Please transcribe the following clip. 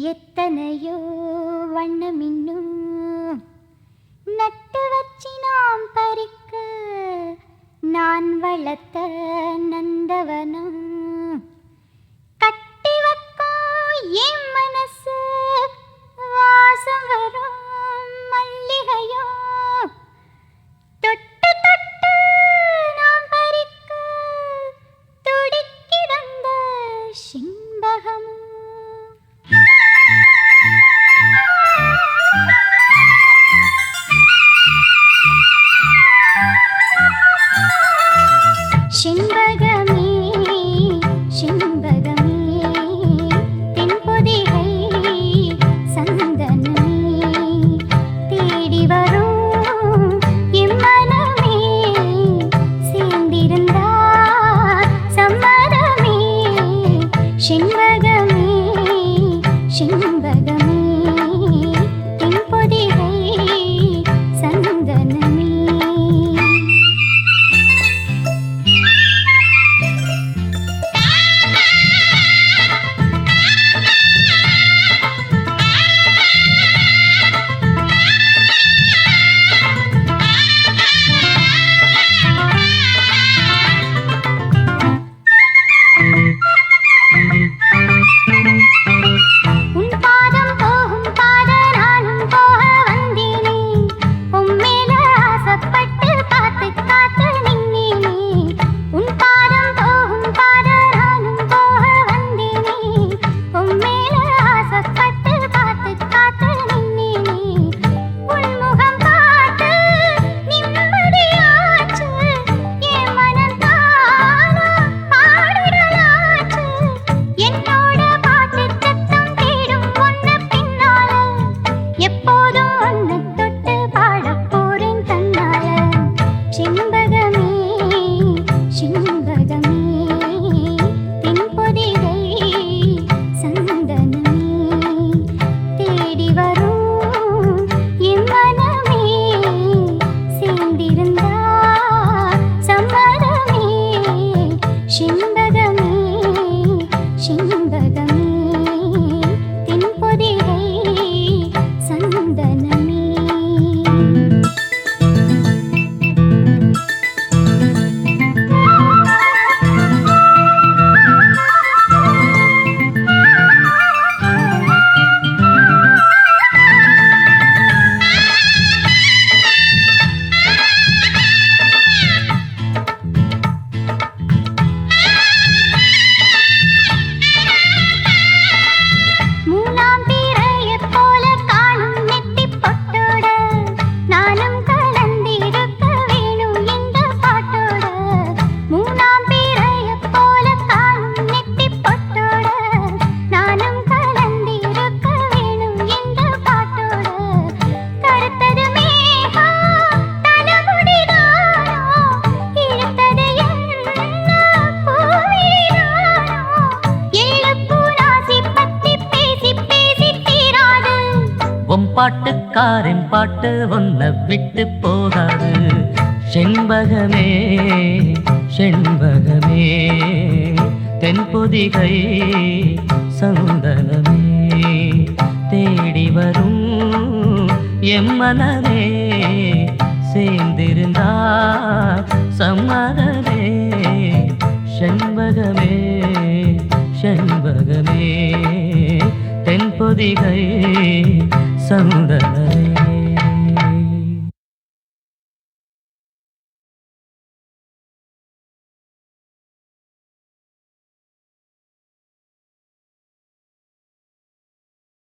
எத்தனையோ வண்ணமின்னும் நட்டு வச்சி நாம் பறிக்க நான் வளர்த்த நந்தவனம் கட்டி வைக்கும் என் மனசு வாசம் வரும் மல்லிகையோ தொட்டு தொட்டு நாம் பறிக்க துடிக்கிடந்த சிம்பகமும் செண்பகமே செண்பகமே தென்பொதிகை சந்தனமே தேடி வரும் எம்மனமே சேர்ந்திருந்தா சம்மதமே செண்பகமே செண்பகமே தென்பொதிகை சந்தனமே பாட்டுக்காரன் பாட்டு ஒன்ன விட்டு போகாது செண்பகமே செண்பகமே தென்பொதிகை சந்தனமே தேடி வரும் எம்மனமே சேர்ந்திருந்தா சம்மதமே செண்பகமே செண்பகமே தென்பொதிகை சந்தனமே